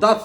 10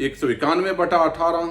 191/18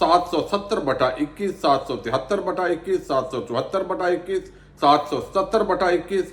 770/21, 773/21, 774/21, 770/21,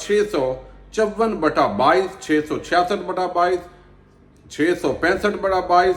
654/22, 666/22, 665/22,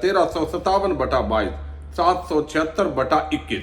1357/22, 776/21।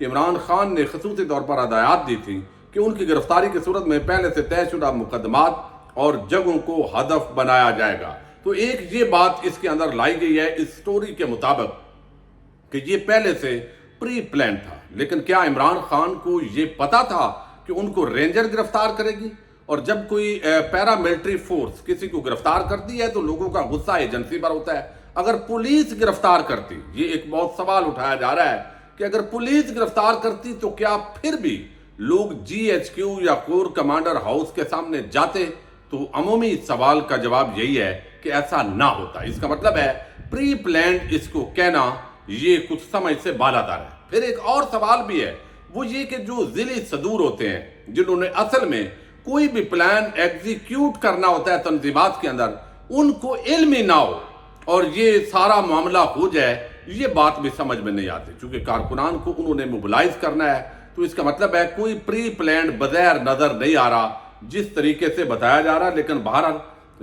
عمران خان نے خصوصی طور پر ہدایات دی تھی کہ ان کی گرفتاری کی صورت میں پہلے سے طے شدہ مقدمات اور جگہوں کو ہدف بنایا جائے گا۔ تو ایک یہ بات اس کے اندر لائی گئی ہے اس سٹوری کے مطابق کہ یہ پہلے سے پری پلان تھا، لیکن کیا عمران خان کو یہ پتا تھا کہ ان کو رینجر گرفتار کرے گی؟ اور جب کوئی پیراملٹری فورس کسی کو گرفتار کرتی ہے تو لوگوں کا غصہ ایجنسی پر ہوتا ہے۔ اگر پولیس گرفتار کرتی، یہ ایک بہت سوال اٹھایا جا رہا ہے کہ اگر پولیس گرفتار کرتی تو کیا پھر بھی لوگ جی ایچ کیو یا کور کمانڈر ہاؤس کے سامنے جاتے؟ تو عمومی سوال کا جواب یہی ہے کہ ایسا نہ ہوتا۔ اس کا مطلب ہے پری پلانڈ اس کو کہنا یہ کچھ سمجھ سے بالاتر ہے۔ پھر ایک اور سوال بھی ہے، وہ یہ کہ جو ذیلی صدور ہوتے ہیں جنہوں نے اصل میں کوئی بھی پلان ایگزیکیوٹ کرنا ہوتا ہے تنظیمات کے اندر، ان کو علم ہی نہ ہو اور یہ سارا معاملہ ہو جائے، یہ بات بھی سمجھ میں نہیں آتی۔ چونکہ کارکنان کو انہوں نے موبلائز کرنا ہے، تو اس کا مطلب ہے کوئی پری پلانڈ بظاہر نظر نہیں آ رہا جس طریقے سے بتایا جا رہا، لیکن بہرحال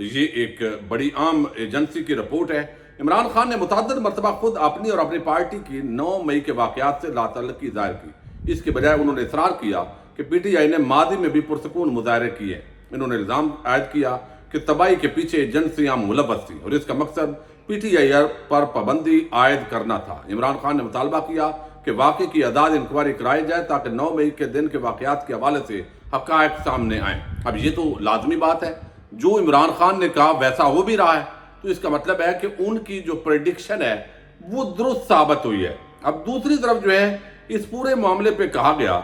یہ ایک بڑی عام ایجنسی کی رپورٹ ہے۔ عمران خان نے متعدد مرتبہ خود اپنی اور اپنی پارٹی کی 9 مئی کے واقعات سے لا تعلقی ظاہر کی۔ اس کے بجائے انہوں نے اصرار کیا کہ پی ٹی آئی نے ماضی میں بھی پرسکون مظاہرے کیے۔ انہوں نے الزام عائد کیا کہ تباہی کے پیچھے ایجنسیاں ملوث تھیں اور اس کا مقصد پی ٹی آئی پر پابندی عائد کرنا تھا۔ عمران خان نے مطالبہ کیا کہ واقعے کی اعداد انکوائری کرائی جائے تاکہ 9 مئی کے دن کے واقعات کے حوالے سے حقائق سامنے آئیں۔ اب یہ تو لازمی بات ہے، جو عمران خان نے کہا ویسا ہو بھی رہا ہے، تو اس کا مطلب ہے کہ ان کی جو پریڈکشن ہے وہ درست ثابت ہوئی ہے۔ اب دوسری طرف جو ہے اس پورے معاملے پہ کہا گیا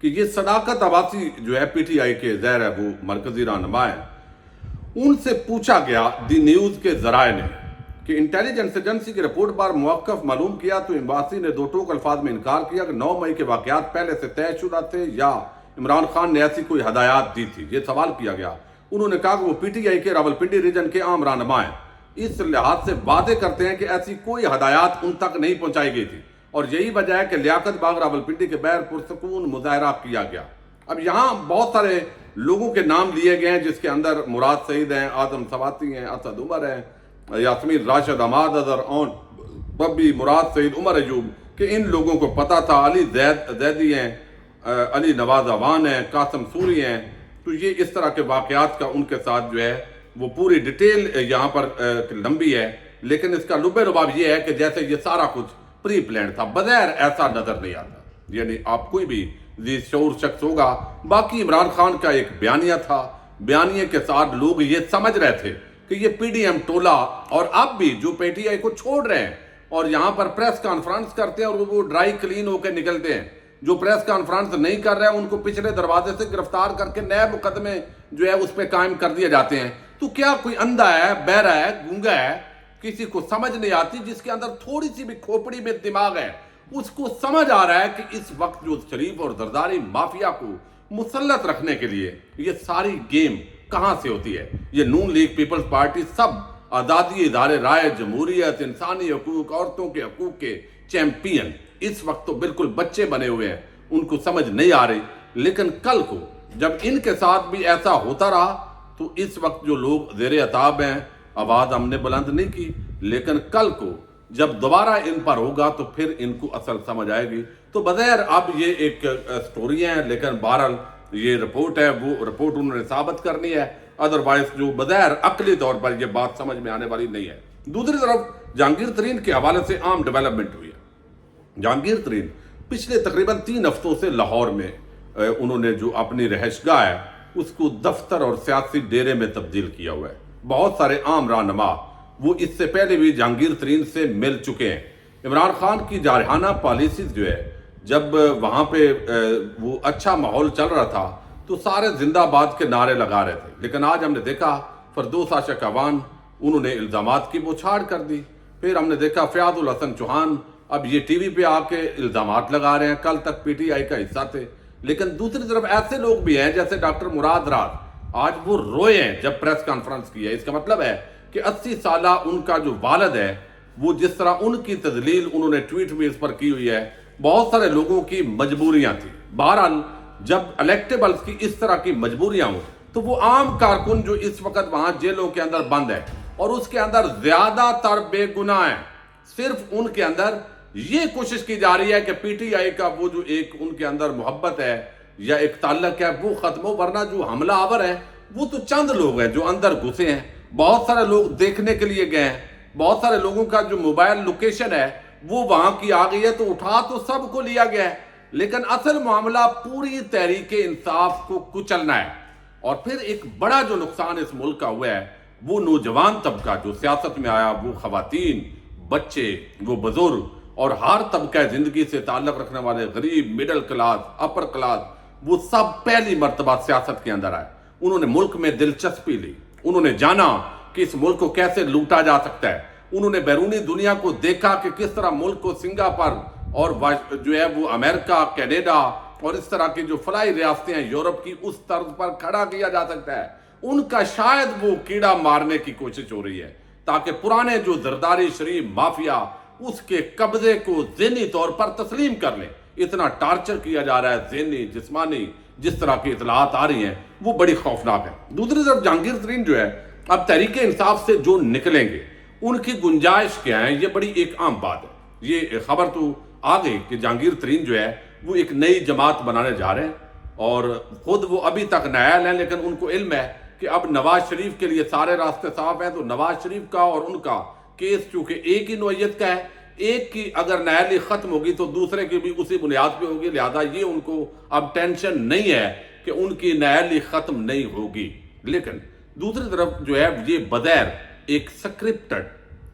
کہ یہ صداقت عباسی جو ہے پی ٹی آئی کے ظاہر ہے وہ مرکزی رہنما ہیں، ان سے پوچھا گیا دی نیوز کے ذرائع نے کہ انٹیلیجنس ایجنسی کی رپورٹ پر موقف معلوم کیا تو عباسی نے دو ٹوک الفاظ میں انکار کیا کہ 9 مئی کے واقعات پہلے سے طے شدہ تھے یا عمران خان نے ایسی کوئی ہدایات دی تھی۔ یہ سوال کیا گیا۔ انہوں نے کہا کہ وہ پی ٹی آئی کے راولپنڈی ریجن کے عام رہنما ہیں، اس لحاظ سے وعدے کرتے ہیں کہ ایسی کوئی ہدایات ان تک نہیں پہنچائی گئی تھی اور یہی وجہ ہے کہ لیاقت باغ راولپنڈی کے باہر پرسکون مظاہرہ کیا گیا۔ اب یہاں بہت سارے لوگوں کے نام لیے گئے ہیں جس کے اندر مراد سعید ہیں، آدم سواتی ہیں، اسد عمر ہیں، یاسمین راشد، عماد اظہر، اون ببی، مراد سعید، عمر ایوب، کہ ان لوگوں کو پتا تھا۔ علی زیدی ہیں، علی نواز اوان ہیں، قاسم سوری ہیں۔ تو یہ اس طرح کے واقعات کا ان کے ساتھ جو ہے وہ پوری ڈیٹیل یہاں پر لمبی ہے، لیکن اس کا لب لباب یہ ہے کہ جیسے یہ سارا کچھ پری پلانڈ تھا، بظاہر ایسا نظر نہیں آتا۔ یعنی آپ کوئی بھی ذی شعور شخص ہوگا، باقی عمران خان کا ایک بیانیہ تھا، بیانیے کے ساتھ لوگ یہ سمجھ رہے تھے کہ یہ پی ڈی ایم ٹولہ، اور اب بھی جو پی ٹی آئی کو چھوڑ رہے ہیں اور یہاں پر پریس کانفرنس کرتے ہیں اور وہ ڈرائی کلین ہو کے نکلتے ہیں، جو پریس کانفرنس نہیں کر رہے ہیں ان کو پچھلے دروازے سے گرفتار کر کے نئے مقدمے جو ہے اس پہ قائم کر دیے جاتے ہیں۔ تو کیا کوئی اندھا ہے، بہرا ہے، گونگا ہے، کسی کو سمجھ نہیں آتی، جس کے اندر تھوڑی سی بھی کھوپڑی میں دماغ ہے، اس کو سمجھ آ رہا ہے کہ اس وقت جو شریف اور زرداری مافیا کو مسلط رکھنے کے لیے یہ ساری گیم کہاں سے ہوتی ہے؟ یہ نون لیگ، پیپلز پارٹی، سب آزادی، ادارے رائے، جمہوریت، انسانی حقوق، عورتوں کے حقوق کے چیمپئن اس وقت تو بالکل بچے بنے ہوئے ہیں، ان کو سمجھ نہیں آ رہی۔ لیکن کل کو جب ان کے ساتھ بھی ایسا ہوتا رہا تو اس وقت جو لوگ زیر عتاب ہیں، آواز ہم نے بلند نہیں کی، لیکن کل کو جب دوبارہ ان پر ہوگا تو پھر ان کو اصل سمجھ آئے گی۔ تو بظاہر اب یہ ایک سٹوری ہے، لیکن بہرحال یہ رپورٹ ہے، وہ رپورٹ انہوں نے ثابت کرنی ہے، ادروائز جو بظاہر عقلی طور پر یہ بات سمجھ میں آنے والی نہیں ہے۔ دوسری طرف جہانگیر ترین کے حوالے سے عام ڈیولپمنٹ ہوئی ہے۔ جہانگیر ترین پچھلے تقریباً 3 ہفتوں سے لاہور میں انہوں نے جو اپنی رہائش گاہ ہے اس کو دفتر اور سیاسی ڈیرے میں تبدیل کیا ہوا ہے۔ بہت سارے عام رہنما وہ اس سے پہلے بھی جہانگیر ترین سے مل چکے ہیں۔ عمران خان کی جارحانہ پالیسیز جو ہے، جب وہاں پہ وہ اچھا ماحول چل رہا تھا تو سارے زندہ باد کے نعرے لگا رہے تھے، لیکن آج ہم نے دیکھا فردوس عاشق اعوان انہوں نے الزامات کی بوچھاڑ کر دی۔ پھر ہم نے دیکھا فیاض الحسن چوہان اب یہ ٹی وی پہ آ کے الزامات لگا رہے ہیں، کل تک پی ٹی آئی کا حصہ تھے۔ لیکن دوسری طرف ایسے لوگ بھی ہیں جیسے ڈاکٹر مراد راز، آج وہ روئے ہیں جب پریس کانفرنس کی ہے۔ اس کا مطلب ہے کہ 80 سالہ ان کا جو والد ہے، وہ جس طرح ان کی تذلیل انہوں نے ٹویٹ بھی اس پر کی ہوئی ہے، بہت سارے لوگوں کی مجبوریاں تھیں۔ بہرحال جب الیکٹیبلز کی اس طرح کی مجبوریاں ہوں تو وہ عام کارکن جو اس وقت وہاں جیلوں کے اندر بند ہے اور اس کے اندر زیادہ تر بے گناہ ہیں، صرف ان کے اندر یہ کوشش کی جا رہی ہے کہ پی ٹی آئی کا وہ جو ایک ان کے اندر محبت ہے یا ایک تعلق ہے وہ ختم ہو، ورنہ جو حملہ آور ہے وہ تو چند لوگ ہیں جو اندر گھسے ہیں، بہت سارے لوگ دیکھنے کے لیے گئے ہیں، بہت سارے لوگوں کا جو موبائل لوکیشن ہے وہ وہاں کی آ گئی ہے، تو اٹھا تو سب کو لیا گیا ہے، لیکن اصل معاملہ پوری تحریک انصاف کو کچلنا ہے۔ اور پھر ایک بڑا جو نقصان اس ملک کا ہوا ہے وہ نوجوان طبقہ جو سیاست میں آیا، وہ خواتین، بچے، وہ بزرگ اور ہر طبقہ زندگی سے تعلق رکھنے والے، غریب، مڈل کلاس، اپر کلاس، وہ سب پہلی مرتبہ سیاست کے اندر آئے۔ انہوں نے ملک میں دلچسپی لی، انہوں نے جانا کہ اس ملک کو کیسے لوٹا جا سکتا ہے، انہوں نے بیرونی دنیا کو دیکھا کہ کس طرح ملک کو سنگاپور اور جو ہے وہ امریکہ، کینیڈا اور اس طرح کی جو فلاحی ریاستیں ہیں یورپ کی، اس طرز پر کھڑا کیا جا سکتا ہے۔ ان کا شاید وہ کیڑا مارنے کی کوشش ہو رہی ہے تاکہ پرانے جو زرداری شریف مافیا اس کے قبضے کو ذہنی طور پر تسلیم کر لیں۔ اتنا ٹارچر کیا جا رہا ہے ذہنی، جسمانی، جس طرح کی اطلاعات آ رہی ہیں وہ بڑی خوفناک ہے۔ دوسری طرف جہانگیر ترین جو ہے اب تحریک انصاف سے جو نکلیں گے ان کی گنجائش کیا ہے، یہ بڑی ایک عام بات ہے۔ یہ خبر تو آ گئی کہ جہانگیر ترین جو ہے وہ ایک نئی جماعت بنانے جا رہے ہیں، اور خود وہ ابھی تک نائل ہیں، لیکن ان کو علم ہے کہ اب نواز شریف کے لیے سارے راستے صاف ہیں، تو نواز شریف کا اور ان کا کیس چونکہ ایک ہی نوعیت کا ہے، ایک کی اگر نائلی ختم ہوگی تو دوسرے کی بھی اسی بنیاد پہ ہوگی، لہذا یہ ان کو اب ٹینشن نہیں ہے کہ ان کی نائلی ختم نہیں ہوگی۔ لیکن دوسری طرف جو ہے یہ بظاہر ایک سکرپٹڈ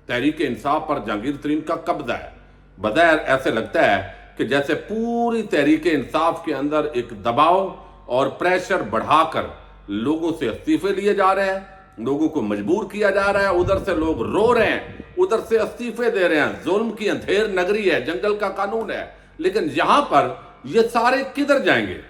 تحریک انصاف پر جہانگیر ترین کا قبضہ ہے۔ بظاہر ایسے لگتا ہے کہ جیسے پوری تحریک انصاف کے اندر ایک دباؤ اور پریشر بڑھا کر لوگوں سے استعفے لیے جا رہے ہیں، لوگوں کو مجبور کیا جا رہا ہے، ادھر سے لوگ رو رہے ہیں، ادھر سے استعفے دے رہے ہیں۔ ظلم کی اندھیر نگری ہے، جنگل کا قانون ہے، لیکن یہاں پر یہ سارے کدھر جائیں گے؟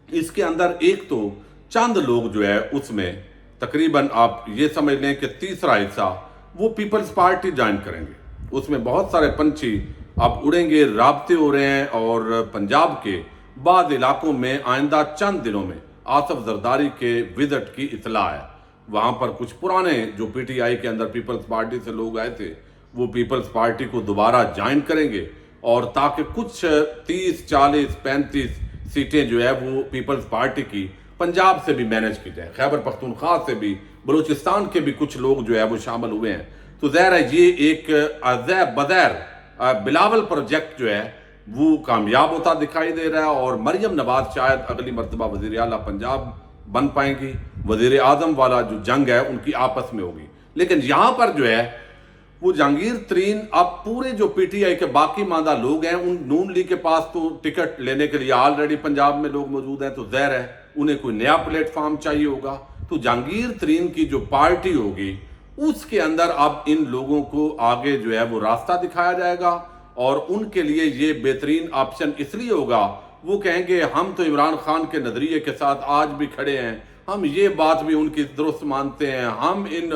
اس کے اندر ایک تو چند لوگ جو ہے اس میں تقریباً آپ یہ سمجھ لیں کہ تیسرا حصہ وہ پیپلز پارٹی جوائن کریں گے۔ اس میں بہت سارے پنچھی اب اڑیں گے، رابطے ہو رہے ہیں، اور پنجاب کے بعض علاقوں میں آئندہ چند دنوں میں آصف زرداری کے وزٹ کی اطلاع ہے۔ وہاں پر کچھ پرانے جو پی ٹی آئی کے اندر پیپلز پارٹی سے لوگ آئے تھے وہ پیپلز پارٹی کو دوبارہ جوائن کریں گے، اور تاکہ کچھ 30، 40، 35 سیٹیں جو ہے وہ پیپلز پارٹی کی پنجاب سے بھی مینج کی جائے، خیبر پختونخوا سے بھی، بلوچستان کے بھی کچھ لوگ جو ہے وہ شامل ہوئے ہیں۔ تو ظاہر ہے یہ ایک بظاہر بلاول پروجیکٹ جو ہے وہ کامیاب ہوتا دکھائی دے رہا ہے، اور مریم نواز شاید اگلی مرتبہ وزیر اعلیٰ پنجاب بن پائیں گی۔ وزیر اعظم والا جو جنگ ہے ان کی آپس میں ہوگی، لیکن یہاں پر جو ہے وہ جہانگیر ترین اب پورے جو پی ٹی آئی کے باقی ماندہ لوگ ہیں، ان نون لیگ کے پاس تو ٹکٹ لینے کے لیے آلریڈی پنجاب میں لوگ موجود ہیں، تو ظاہر ہے انہیں کوئی نیا پلیٹ فارم چاہیے ہوگا۔ تو جہانگیر ترین کی جو پارٹی ہوگی اس کے اندر اب ان لوگوں کو آگے جو ہے وہ راستہ دکھایا جائے گا، اور ان کے لیے یہ بہترین آپشن اس لیے ہوگا، وہ کہیں گے ہم تو عمران خان کے نظریے کے ساتھ آج بھی کھڑے ہیں، ہم یہ بات بھی ان کی درست مانتے ہیں، ہم ان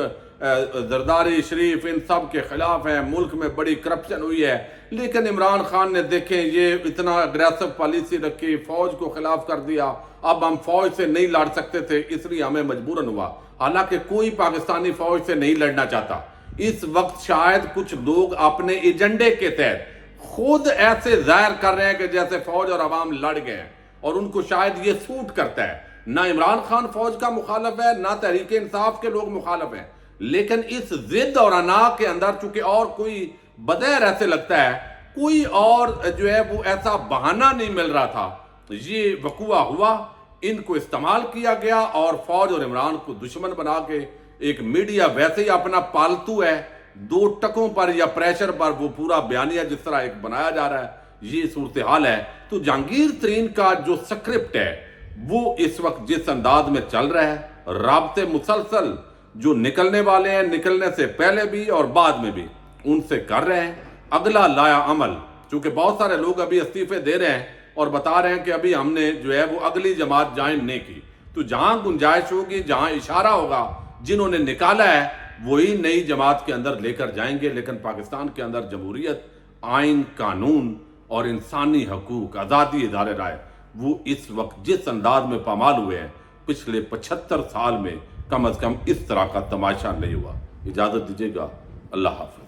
زرداری شریف ان سب کے خلاف ہیں، ملک میں بڑی کرپشن ہوئی ہے، لیکن عمران خان نے دیکھیں یہ اتنا اگریسو پالیسی رکھی، فوج کو خلاف کر دیا، اب ہم فوج سے نہیں لڑ سکتے تھے اس لیے ہمیں مجبوراً ہوا۔ حالانکہ کوئی پاکستانی فوج سے نہیں لڑنا چاہتا۔ اس وقت شاید کچھ لوگ اپنے ایجنڈے کے تحت خود ایسے ظاہر کر رہے ہیں کہ جیسے فوج اور عوام لڑ گئے ہیں، اور ان کو شاید یہ سوٹ کرتا ہے۔ نہ عمران خان فوج کا مخالف ہے، نہ تحریک انصاف کے لوگ مخالف ہیں، لیکن اس ضد اور انا کے اندر چونکہ اور کوئی بظاہر ایسے لگتا ہے کوئی اور جو ہے وہ ایسا بہانہ نہیں مل رہا تھا، یہ وقوع ہوا، ان کو استعمال کیا گیا، اور فوج اور عمران کو دشمن بنا کے ایک میڈیا ویسے ہی اپنا پالتو ہے، دو ٹکوں پر یا پریشر پر وہ پورا بیانیہ جس طرح ایک بنایا جا رہا ہے، یہ صورتحال ہے۔ تو جہانگیر ترین کا جو سکرپٹ ہے وہ اس وقت جس انداز میں چل رہا ہے، رابطے مسلسل جو نکلنے والے ہیں، نکلنے سے پہلے بھی اور بعد میں بھی ان سے کر رہے ہیں۔ اگلا لایا عمل، چونکہ بہت سارے لوگ ابھی استعفے دے رہے ہیں اور بتا رہے ہیں کہ ابھی ہم نے جو ہے وہ اگلی جماعت جوائن نہیں کی، تو جہاں گنجائش ہوگی، جہاں اشارہ ہوگا، جنہوں نے نکالا ہے وہی نئی جماعت کے اندر لے کر جائیں گے۔ لیکن پاکستان کے اندر جمہوریت، آئین، قانون اور انسانی حقوق، آزادی، ادارے رائے، وہ اس وقت جس انداز میں پامال ہوئے ہیں پچھلے 75 سال میں کم از کم اس طرح کا تماشا نہیں ہوا۔ اجازت دیجیے گا، اللہ حافظ۔